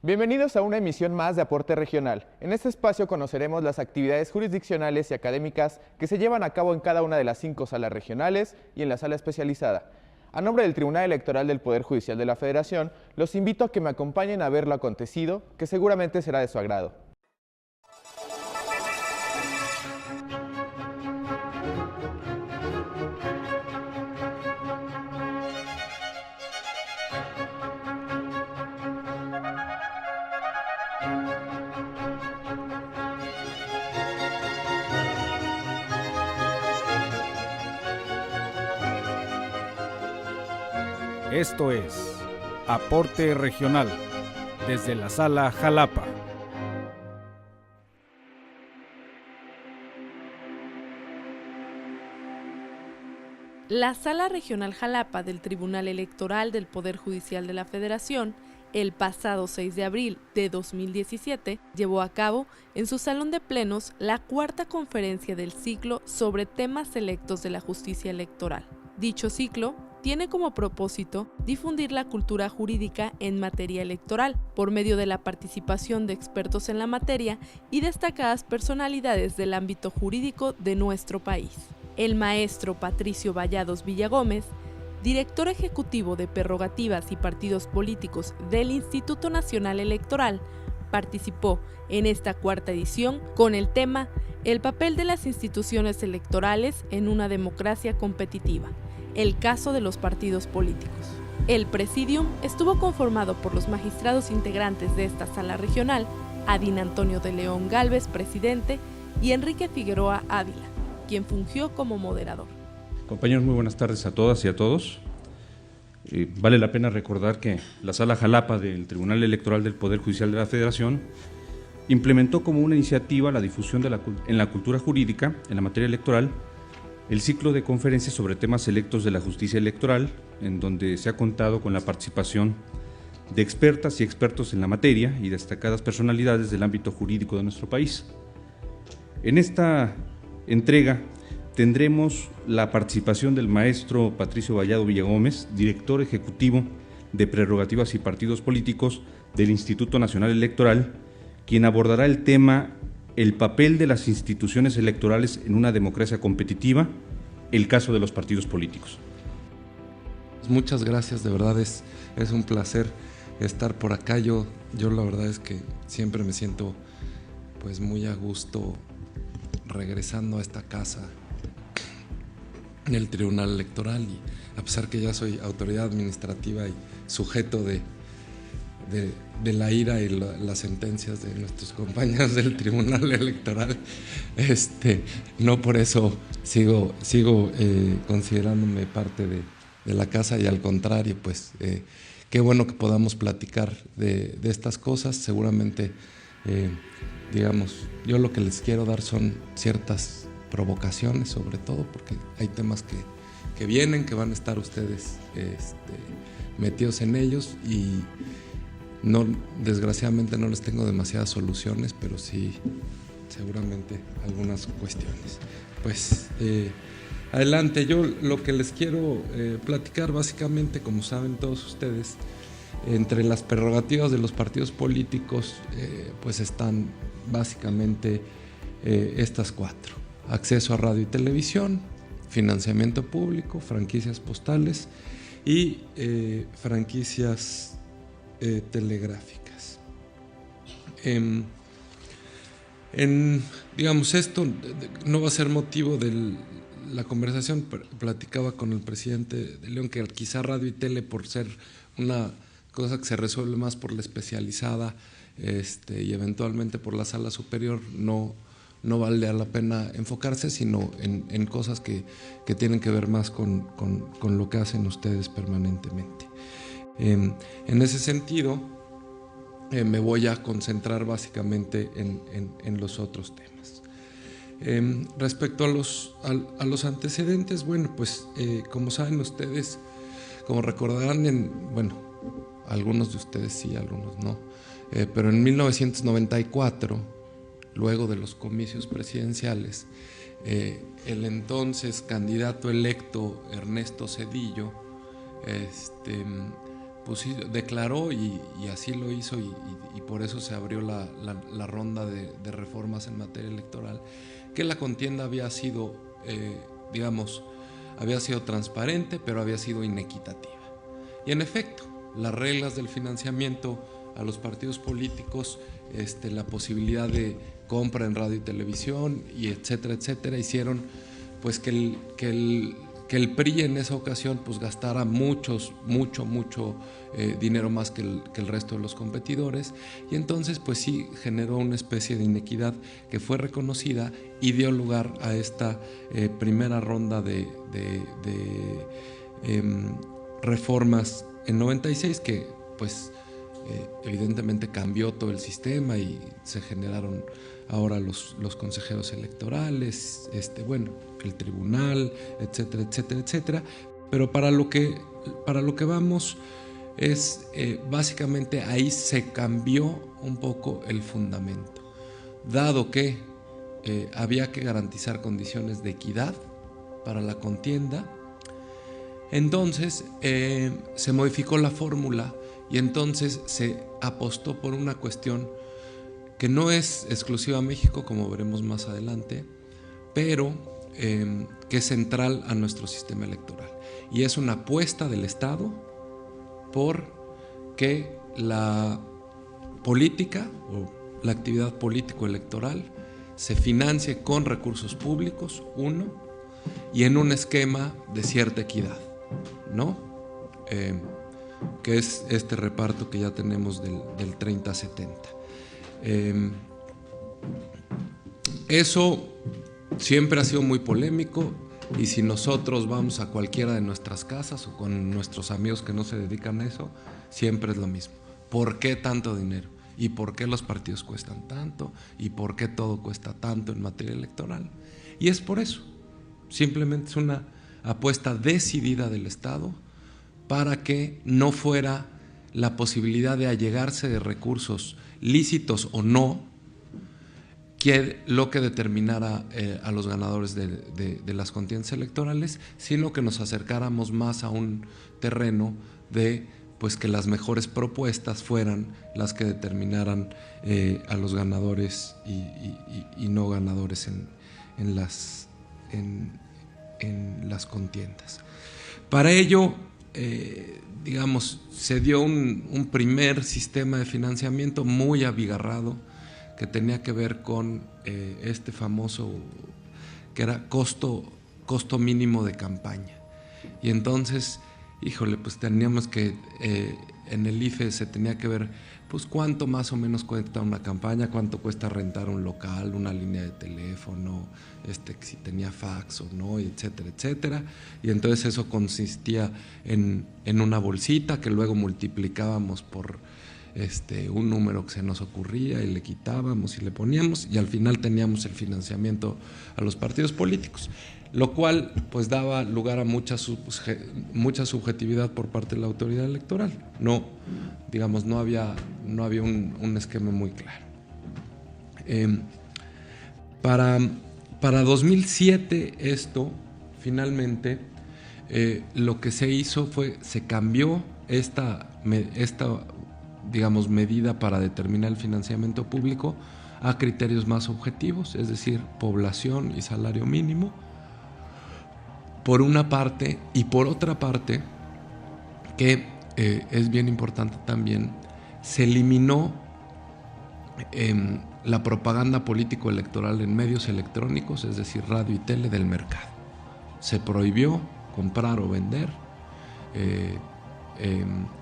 Bienvenidos a una emisión más de Aporte Regional. En este espacio conoceremos las actividades jurisdiccionales y académicas que se llevan a cabo en cada una de las 5 salas regionales y en la sala especializada. A nombre del Tribunal Electoral del Poder Judicial de la Federación, los invito a que me acompañen a ver lo acontecido, que seguramente será de su agrado. Esto es Aporte Regional, desde la Sala Jalapa. La Sala Regional Jalapa del Tribunal Electoral del Poder Judicial de la Federación, el pasado 6 de abril de 2017, llevó a cabo en su salón de plenos la cuarta conferencia del ciclo sobre temas selectos de la justicia electoral. Dicho ciclo tiene como propósito difundir la cultura jurídica en materia electoral por medio de la participación de expertos en la materia y destacadas personalidades del ámbito jurídico de nuestro país. El maestro Patricio Vallados Villagómez, director ejecutivo de Prerrogativas y Partidos Políticos del Instituto Nacional Electoral, participó en esta cuarta edición con el tema El papel de las instituciones electorales en una democracia competitiva, el caso de los partidos políticos. El Presidium estuvo conformado por los magistrados integrantes de esta sala regional, Adín Antonio de León Gálvez, presidente, y Enrique Figueroa Ávila, quien fungió como moderador. Compañeros, muy buenas tardes a todas y a todos. Vale la pena recordar que la Sala Jalapa del Tribunal Electoral del Poder Judicial de la Federación implementó como una iniciativa la difusión en la cultura jurídica, en la materia electoral, el ciclo de conferencias sobre temas selectos de la justicia electoral, en donde se ha contado con la participación de expertas y expertos en la materia y destacadas personalidades del ámbito jurídico de nuestro país. En esta entrega tendremos la participación del maestro Patricio Vallados Villagómez, director ejecutivo de Prerrogativas y Partidos Políticos del Instituto Nacional Electoral, quien abordará el tema El papel de las instituciones electorales en una democracia competitiva, el caso de los partidos políticos. Muchas gracias, de verdad es un placer estar por acá. Yo la verdad es que siempre me siento pues muy a gusto regresando a esta casa en el Tribunal Electoral, y a pesar que ya soy autoridad administrativa y sujeto de la ira y las sentencias de nuestros compañeros del Tribunal Electoral, no por eso sigo considerándome parte de la casa, y al contrario, pues qué bueno que podamos platicar de estas cosas. Seguramente, yo lo que les quiero dar son ciertas provocaciones, sobre todo porque hay temas que vienen, que van a estar ustedes metidos en ellos, y desgraciadamente no les tengo demasiadas soluciones, pero sí seguramente algunas cuestiones. Pues adelante. Yo lo que les quiero platicar básicamente, como saben todos ustedes, entre las prerrogativas de los partidos políticos pues están básicamente estas 4: acceso a radio y televisión, financiamiento público, franquicias postales y franquicias telegráficas. Esto no va a ser motivo de la conversación. Platicaba con el presidente de León que quizá radio y tele, por ser una cosa que se resuelve más por la especializada y eventualmente por la sala superior, no vale la pena enfocarse, sino en cosas que tienen que ver más con lo que hacen ustedes permanentemente. En ese sentido, me voy a concentrar básicamente en los otros temas. Respecto a los antecedentes, bueno, pues como saben ustedes, como recordarán, algunos de ustedes sí, algunos no, pero en 1994, luego de los comicios presidenciales, el entonces candidato electo Ernesto Zedillo pues sí, declaró y así lo hizo y por eso se abrió la ronda de reformas en materia electoral, que la contienda había sido, había sido transparente, pero había sido inequitativa. Y en efecto, las reglas del financiamiento a los partidos políticos, la posibilidad de compra en radio y televisión, y etcétera, etcétera, hicieron pues que el PRI en esa ocasión pues gastara mucho dinero más que el resto de los competidores, y entonces pues sí generó una especie de inequidad que fue reconocida y dio lugar a esta primera ronda de reformas en 96 que pues evidentemente cambió todo el sistema y se generaron ahora los consejeros electorales, el tribunal, etcétera, etcétera, etcétera. Pero para lo que vamos es básicamente ahí se cambió un poco el fundamento, dado que había que garantizar condiciones de equidad para la contienda. Entonces se modificó la fórmula y entonces se apostó por una cuestión que no es exclusiva a México, como veremos más adelante, pero que es central a nuestro sistema electoral. Y es una apuesta del Estado por que la política o la actividad político-electoral se financie con recursos públicos, y en un esquema de cierta equidad, ¿no? Que es este reparto que ya tenemos del 30-70. Eso siempre ha sido muy polémico, y si nosotros vamos a cualquiera de nuestras casas o con nuestros amigos que no se dedican a eso, siempre es lo mismo. ¿Por qué tanto dinero? ¿Y por qué los partidos cuestan tanto? ¿Y por qué todo cuesta tanto en materia electoral? Y es por eso, simplemente es una apuesta decidida del Estado para que no fuera la posibilidad de allegarse de recursos lícitos o no que lo que determinara a los ganadores de las contiendas electorales, sino que nos acercáramos más a un terreno de pues que las mejores propuestas fueran las que determinaran a los ganadores y no ganadores en las contiendas. Para ello, se dio un primer sistema de financiamiento muy abigarrado que tenía que ver con este famoso, que era costo mínimo de campaña. Y entonces, pues teníamos que, en el IFE se tenía que ver pues cuánto más o menos cuesta una campaña, cuánto cuesta rentar un local, una línea de teléfono, si tenía fax o no, etcétera, etcétera. Y entonces eso consistía en una bolsita que luego multiplicábamos por un número que se nos ocurría y le quitábamos y le poníamos, y al final teníamos el financiamiento a los partidos políticos, lo cual pues daba lugar a mucha subjetividad por parte de la autoridad electoral. No había un esquema muy claro. Para 2007 esto finalmente lo que se hizo fue, se cambió esta medida para determinar el financiamiento público a criterios más objetivos, es decir, población y salario mínimo, por una parte, y por otra parte, que es bien importante también, se eliminó la propaganda político-electoral en medios electrónicos, es decir, radio y tele, del mercado. Se prohibió comprar o vender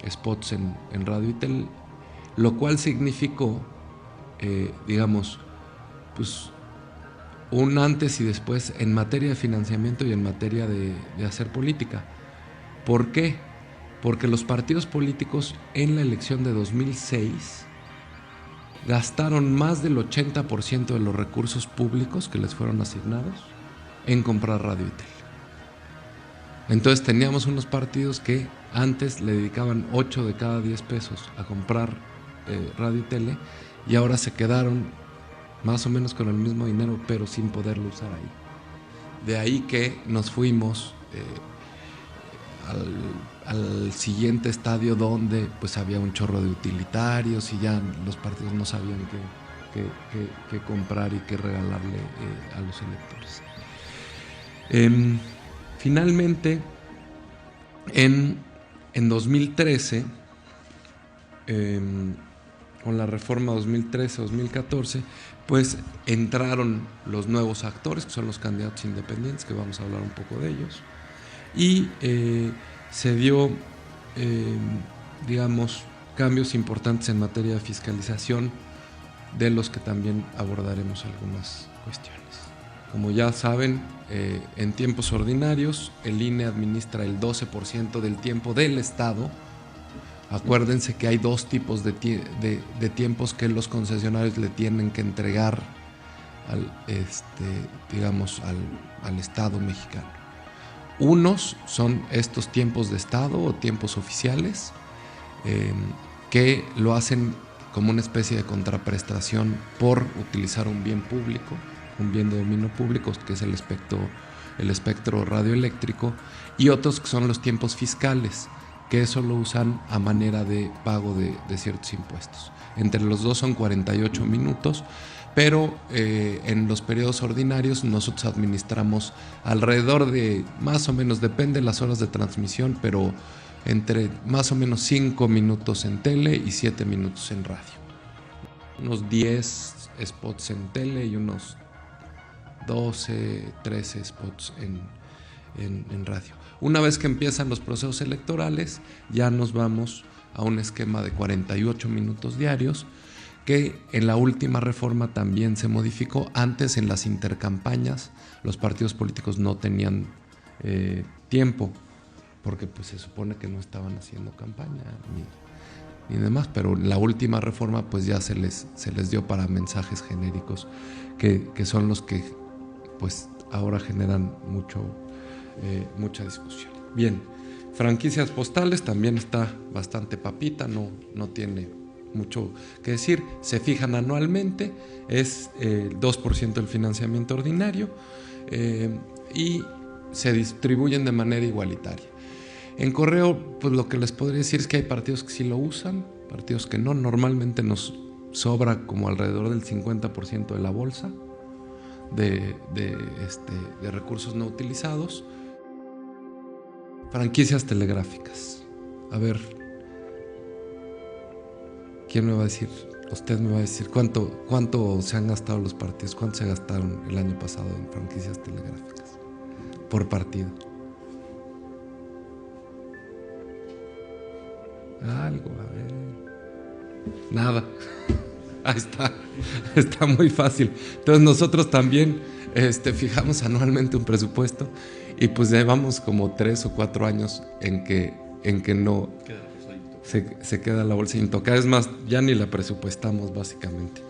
spots en radio y tele, lo cual significó, pues un antes y después en materia de financiamiento y en materia de hacer política. ¿Por qué? Porque los partidos políticos en la elección de 2006 gastaron más del 80% de los recursos públicos que les fueron asignados en comprar radio y tele. Entonces teníamos unos partidos que antes le dedicaban 8 de cada 10 pesos a comprar radio y tele, y ahora se quedaron más o menos con el mismo dinero, pero sin poderlo usar ahí. De ahí que nos fuimos al siguiente estadio donde pues había un chorro de utilitarios y ya los partidos no sabían qué comprar y qué regalarle a los electores. Finalmente, en 2013, con la reforma 2013-2014, pues entraron los nuevos actores, que son los candidatos independientes, que vamos a hablar un poco de ellos, y se dio, digamos, cambios importantes en materia de fiscalización, de los que también abordaremos algunas cuestiones. Como ya saben, en tiempos ordinarios, el INE administra el 12% del tiempo del Estado. Acuérdense que hay dos tipos de tiempos que los concesionarios le tienen que entregar al Estado mexicano. Unos son estos tiempos de Estado o tiempos oficiales, que lo hacen como una especie de contraprestación por utilizar un bien público, un bien de dominio público, que es el espectro radioeléctrico, y otros que son los tiempos fiscales, que eso lo usan a manera de pago de ciertos impuestos. Entre los dos son 48 minutos, pero en los periodos ordinarios nosotros administramos alrededor de, más o menos, depende de las horas de transmisión, pero entre más o menos 5 minutos en tele y 7 minutos en radio. Unos 10 spots en tele y unos 12, 13 spots en radio. Una vez que empiezan los procesos electorales, ya nos vamos a un esquema de 48 minutos diarios, que en la última reforma también se modificó. Antes, en las intercampañas, los partidos políticos no tenían tiempo, porque pues se supone que no estaban haciendo campaña ni demás, pero la última reforma pues ya se les dio para mensajes genéricos, que son los que pues ahora generan mucha discusión. Bien, franquicias postales también está bastante papita, no tiene mucho que decir. Se fijan anualmente, es el 2% del financiamiento ordinario, y se distribuyen de manera igualitaria. En correo, pues lo que les podría decir es que hay partidos que sí lo usan, partidos que no. Normalmente nos sobra como alrededor del 50% de la bolsa de recursos no utilizados. Franquicias telegráficas. A ver, ¿quién me va a decir? Usted me va a decir cuánto se han gastado los partidos, cuánto se gastaron el año pasado en franquicias telegráficas por partido. Algo, a ver. Nada. Ahí está muy fácil. Entonces nosotros también fijamos anualmente un presupuesto y pues llevamos como 3 o 4 años en que no se queda la bolsa intocada. Es más, ya ni la presupuestamos básicamente.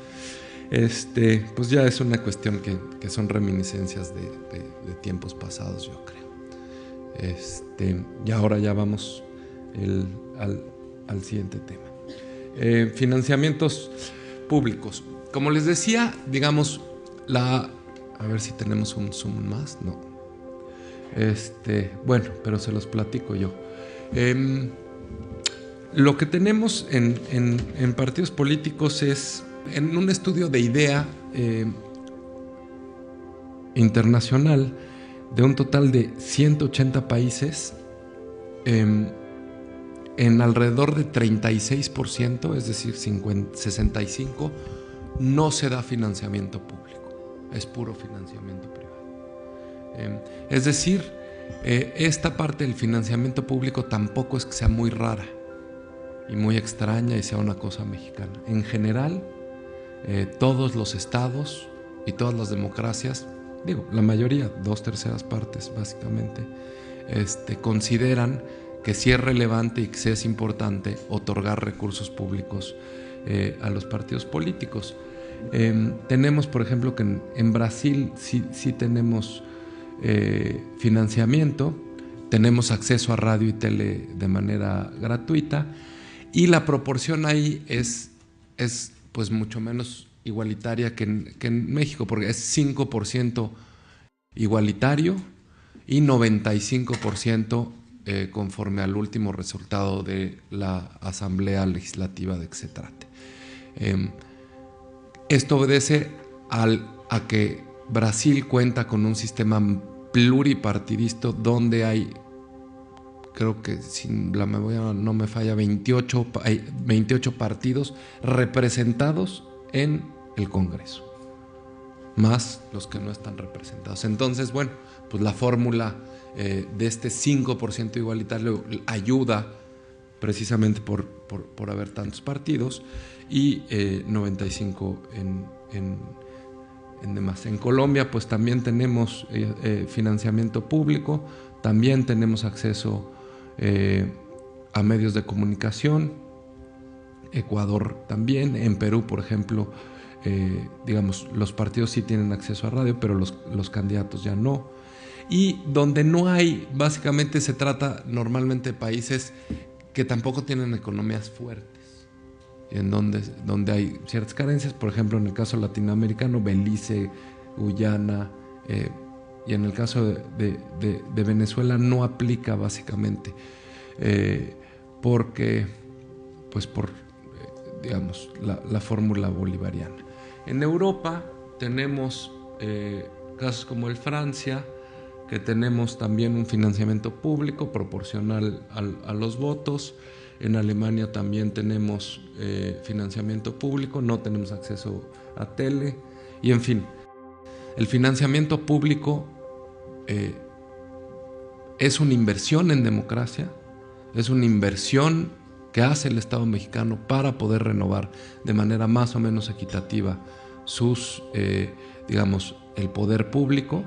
Pues ya es una cuestión que son reminiscencias de tiempos pasados, yo creo. Y ahora ya vamos al siguiente tema. Financiamientos públicos. Como les decía, digamos, a ver si tenemos un zoom más, no. Bueno, pero se los platico yo. Lo que tenemos en partidos políticos es, en un estudio de IDEA internacional, de un total de 180 países, en alrededor de 36%, es decir, 65%, no se da financiamiento público, es puro financiamiento privado. Es decir, esta parte del financiamiento público tampoco es que sea muy rara y muy extraña y sea una cosa mexicana. En general, todos los estados y todas las democracias, la mayoría, 2/3 partes básicamente, consideran que sí es relevante y que sí es importante otorgar recursos públicos a los partidos políticos. Tenemos, por ejemplo, que en Brasil sí tenemos financiamiento, tenemos acceso a radio y tele de manera gratuita, y la proporción ahí es pues mucho menos igualitaria que en México, porque es 5% igualitario y 95% conforme al último resultado de la Asamblea Legislativa de que se trate. Esto obedece a que Brasil cuenta con un sistema pluripartidista donde hay, creo que si la memoria no me falla, 28 partidos representados en el Congreso, más los que no están representados. Entonces, bueno, pues la fórmula de este 5% igualitario ayuda precisamente por haber tantos partidos, y 95 en demás. En Colombia pues también tenemos financiamiento público, también tenemos acceso a medios de comunicación. Ecuador también. En Perú, por ejemplo, digamos, los partidos sí tienen acceso a radio, pero los candidatos ya no. Y donde no hay, básicamente se trata normalmente de países que tampoco tienen economías fuertes, en donde hay ciertas carencias. Por ejemplo, en el caso latinoamericano, Belice, Guyana, y en el caso de Venezuela no aplica básicamente, porque, pues por, digamos, la fórmula bolivariana. En Europa tenemos casos como el Francia, que tenemos también un financiamiento público proporcional a los votos. En Alemania también tenemos financiamiento público, no tenemos acceso a tele, y en fin, el financiamiento público es una inversión en democracia, es una inversión que hace el Estado mexicano para poder renovar de manera más o menos equitativa sus, digamos, el poder público.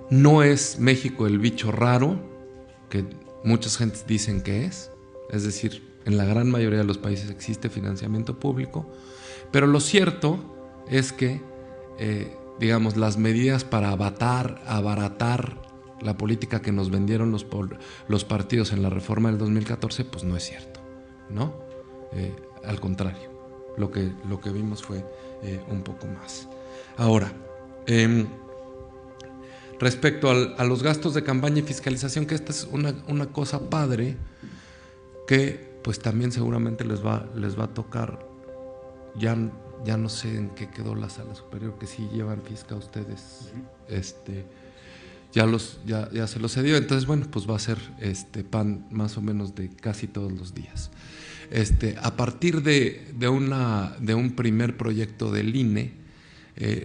No es México el bicho raro que muchas gentes dicen que es decir, en la gran mayoría de los países existe financiamiento público, pero lo cierto es que, digamos, las medidas para abaratar la política que nos vendieron los partidos en la reforma del 2014, pues no es cierto, ¿no? Al contrario, lo que vimos fue un poco más. Ahora, respecto a los gastos de campaña y fiscalización, que esta es una cosa padre que pues también seguramente les va a tocar. Ya no sé en qué quedó la sala superior, que sí llevan fisca ustedes, ya se los cedió. Entonces, bueno, pues va a ser pan más o menos de casi todos los días. A partir de un primer proyecto del INE,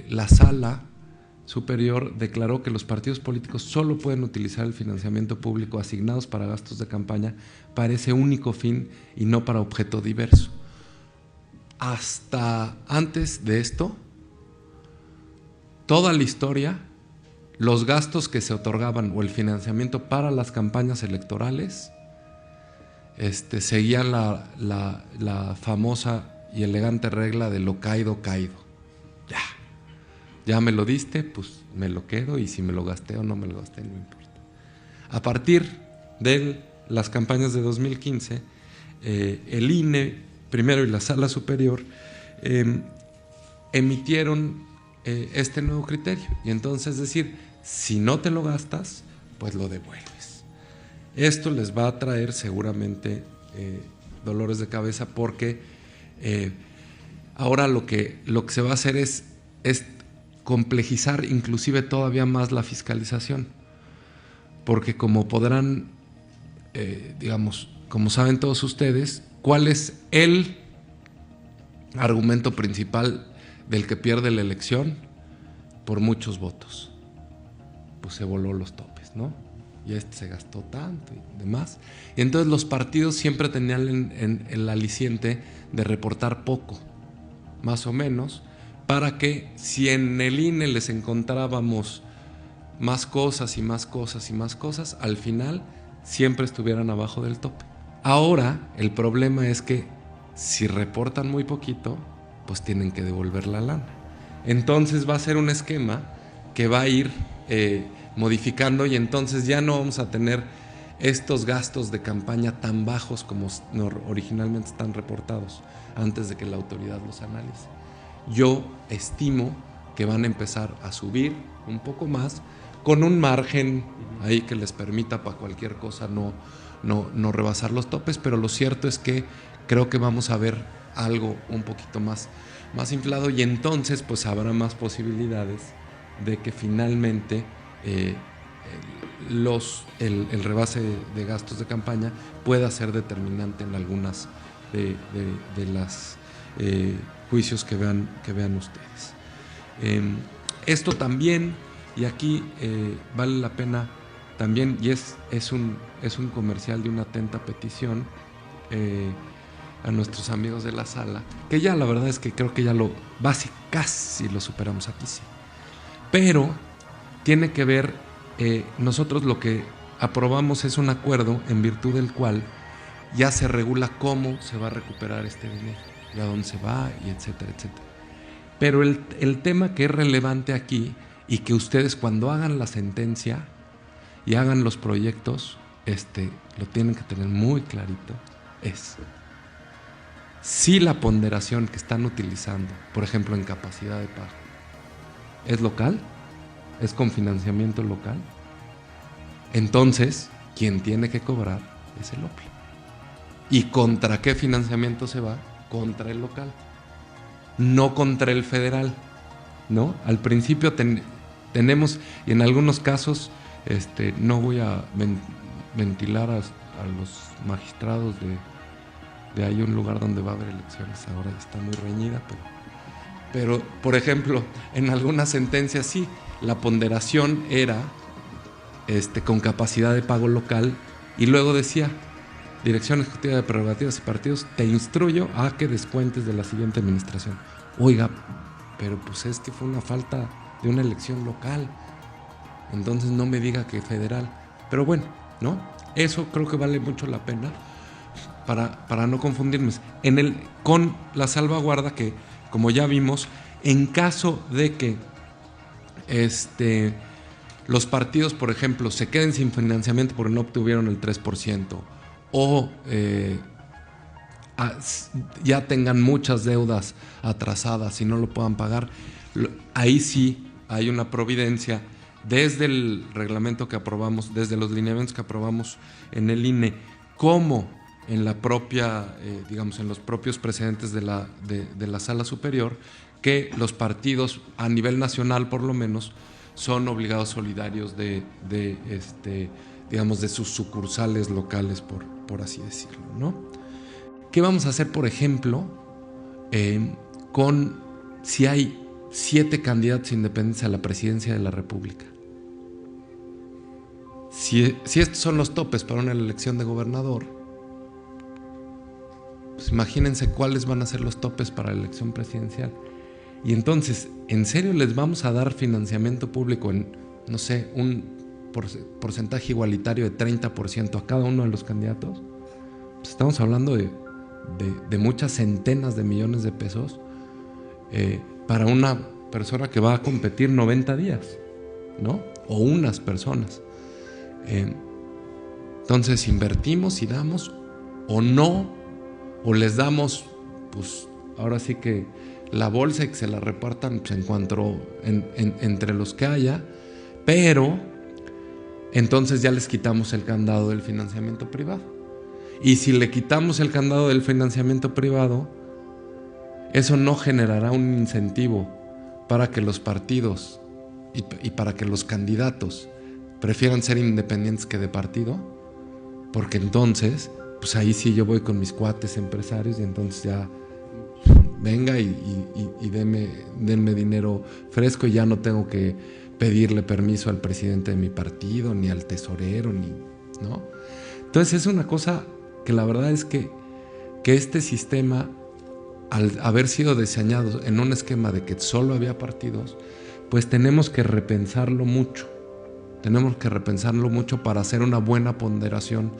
la sala superior declaró que los partidos políticos solo pueden utilizar el financiamiento público asignados para gastos de campaña para ese único fin y no para objeto diverso. Hasta antes de esto, toda la historia, los gastos que se otorgaban o el financiamiento para las campañas electorales seguían la famosa y elegante regla de lo caído, caído. Ya me lo diste, pues me lo quedo, y si me lo gasté o no me lo gasté, no importa. A partir de las campañas de 2015, el INE primero y la Sala Superior emitieron este nuevo criterio, y entonces, es decir, si no te lo gastas, pues lo devuelves. Esto les va a traer seguramente dolores de cabeza, porque ahora lo que se va a hacer es complejizar inclusive todavía más la fiscalización, porque como podrán, digamos, como saben todos ustedes, ¿cuál es el argumento principal del que pierde la elección? Por muchos votos. Pues se voló los topes, ¿no? Y se gastó tanto y demás. Y entonces los partidos siempre tenían el aliciente de reportar poco, más o menos, para que si en el INE les encontrábamos más cosas y más cosas y más cosas, al final siempre estuvieran abajo del tope. Ahora el problema es que si reportan muy poquito, pues tienen que devolver la lana. Entonces va a ser un esquema que va a ir modificando, y entonces ya no vamos a tener estos gastos de campaña tan bajos como originalmente están reportados antes de que la autoridad los analice. Yo estimo que van a empezar a subir un poco más, con un margen ahí que les permita para cualquier cosa no rebasar los topes, pero lo cierto es que creo que vamos a ver algo un poquito más inflado, y entonces pues habrá más posibilidades de que finalmente el rebase de gastos de campaña pueda ser determinante en algunas de las juicios que vean ustedes. Esto también, y aquí vale la pena también, y es un comercial de una atenta petición a nuestros amigos de la sala, que ya la verdad es que creo que ya casi lo superamos aquí, sí. Pero tiene que ver, nosotros lo que aprobamos es un acuerdo en virtud del cual ya se regula cómo se va a recuperar este dinero, y a dónde se va, y etcétera, etcétera. Pero el tema que es relevante aquí, y que ustedes cuando hagan la sentencia y hagan los proyectos, lo tienen que tener muy clarito, es si la ponderación que están utilizando, por ejemplo en capacidad de pago, es local, es con financiamiento local, entonces quien tiene que cobrar es el OPLE. ¿Y contra qué financiamiento se va? Contra el local, no contra el federal, ¿no? Al principio tenemos, y en algunos casos, no voy a ventilar a los magistrados de ahí un lugar donde va a haber elecciones, ahora está muy reñida, pero por ejemplo, en algunas sentencias sí, la ponderación era con capacidad de pago local, y luego decía: Dirección Ejecutiva de Prerrogativas y Partidos, te instruyo a que descuentes de la siguiente administración. Oiga, pero pues es que fue una falta de una elección local, entonces no me diga que federal. Pero bueno, ¿no? Eso creo que vale mucho la pena para no confundirme. Con la salvaguarda que, como ya vimos, en caso de que los partidos, por ejemplo, se queden sin financiamiento porque no obtuvieron el 3%, o ya tengan muchas deudas atrasadas y no lo puedan pagar, ahí sí hay una providencia desde el reglamento que aprobamos, desde los lineamientos que aprobamos en el INE, como en la propia, en los propios precedentes de la Sala Superior, que los partidos a nivel nacional por lo menos son obligados solidarios de sus sucursales locales, por así decirlo, ¿no? ¿Qué vamos a hacer, por ejemplo, si hay 7 candidatos independientes a la presidencia de la República? Si estos son los topes para una elección de gobernador, pues imagínense cuáles van a ser los topes para la elección presidencial. Y entonces, ¿en serio les vamos a dar financiamiento público en, no sé, un porcentaje igualitario de 30% a cada uno de los candidatos? Pues estamos hablando de muchas centenas de millones de pesos para una persona que va a competir 90 días, ¿no? O unas personas. Entonces, ¿invertimos y damos o no? ¿O les damos, pues, ahora sí que la bolsa y que se la repartan pues, entre los que haya, pero entonces ya les quitamos el candado del financiamiento privado? Y si le quitamos el candado del financiamiento privado, eso no generará un incentivo para que los partidos y para que los candidatos prefieran ser independientes que de partido, porque entonces, pues ahí sí yo voy con mis cuates empresarios y entonces ya venga y denme dinero fresco y ya no tengo que pedirle permiso al presidente de mi partido, ni al tesorero, ¿no? Entonces es una cosa que la verdad es que este sistema, al haber sido diseñado en un esquema de que solo había partidos, pues tenemos que repensarlo mucho. Tenemos que repensarlo mucho para hacer una buena ponderación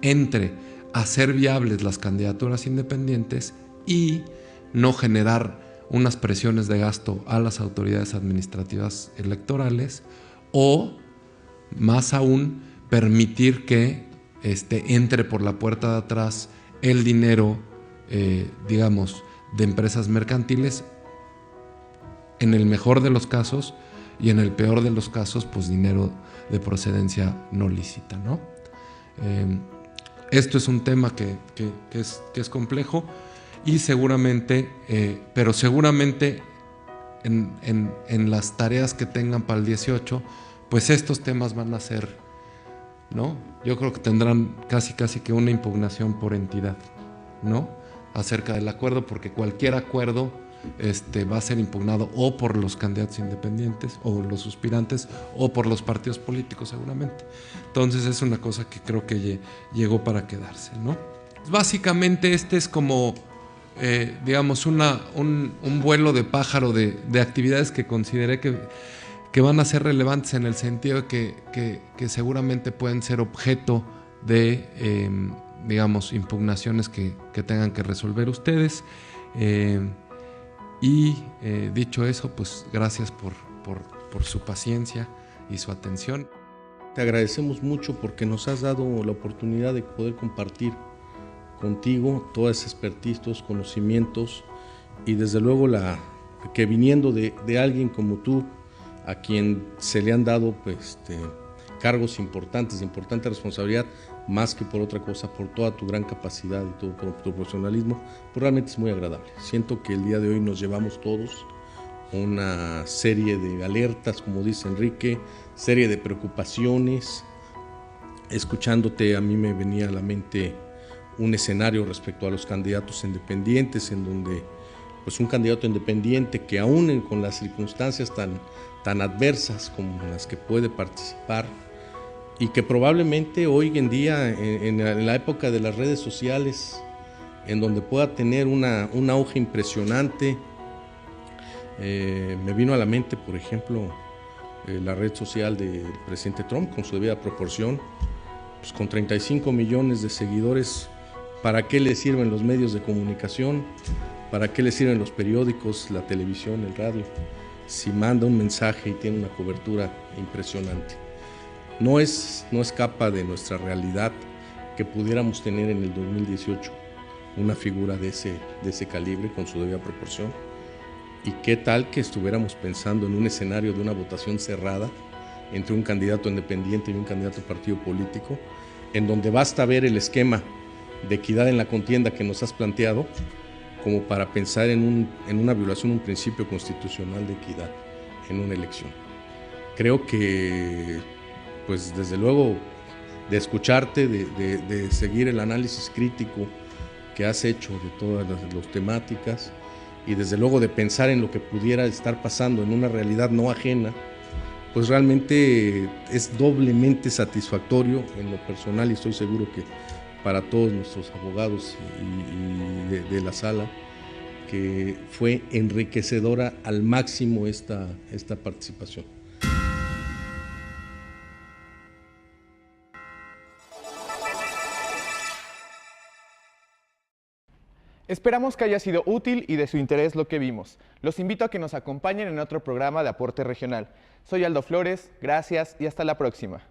entre hacer viables las candidaturas independientes y no generar unas presiones de gasto a las autoridades administrativas electorales, o más aún permitir que entre por la puerta de atrás el dinero de empresas mercantiles, en el mejor de los casos y en el peor de los casos, pues dinero de procedencia no lícita, ¿no? Esto es un tema que es complejo y seguramente, pero seguramente en las tareas que tengan para el 18, pues estos temas van a ser, ¿no? Yo creo que tendrán casi que una impugnación por entidad, ¿no? Acerca del acuerdo, porque cualquier acuerdo va a ser impugnado o por los candidatos independientes o los suspirantes o por los partidos políticos seguramente. Entonces es una cosa que creo que llegó para quedarse, ¿no? Básicamente este es como, digamos, un vuelo de pájaro de actividades que consideré que van a ser relevantes en el sentido de que seguramente pueden ser objeto de, digamos, impugnaciones que tengan que resolver ustedes. Dicho eso, pues gracias por su paciencia y su atención. Te agradecemos mucho porque nos has dado la oportunidad de poder compartir contigo toda esa expertise, todos conocimientos y desde luego que viniendo de alguien como tú, a quien se le han dado pues, cargos importantes, de importante responsabilidad, más que por otra cosa, por toda tu gran capacidad y todo por tu profesionalismo, pues realmente es muy agradable. Siento que el día de hoy nos llevamos todos una serie de alertas, como dice Enrique, serie de preocupaciones. Escuchándote a mí me venía a la mente un escenario respecto a los candidatos independientes, en donde pues un candidato independiente que aún con las circunstancias tan adversas como las que puede participar, y que probablemente hoy en día, en la época de las redes sociales, en donde pueda tener un auge impresionante, me vino a la mente, por ejemplo, la red social del presidente Trump, con su debida proporción, pues con 35 millones de seguidores, ¿para qué le sirven los medios de comunicación? ¿Para qué le sirven los periódicos, la televisión, el radio? Si manda un mensaje y tiene una cobertura impresionante. No escapa de nuestra realidad que pudiéramos tener en el 2018 una figura de ese calibre con su debida proporción. Y qué tal que estuviéramos pensando en un escenario de una votación cerrada entre un candidato independiente y un candidato partido político, en donde basta ver el esquema de equidad en la contienda que nos has planteado como para pensar en una violación de un principio constitucional de equidad en una elección. Creo que, pues desde luego, de escucharte, de seguir el análisis crítico que has hecho de todas las temáticas y desde luego de pensar en lo que pudiera estar pasando en una realidad no ajena, pues realmente es doblemente satisfactorio en lo personal y estoy seguro que para todos nuestros abogados y de la sala, que fue enriquecedora al máximo esta participación. Esperamos que haya sido útil y de su interés lo que vimos. Los invito a que nos acompañen en otro programa de Aporte Regional. Soy Aldo Flores, gracias y hasta la próxima.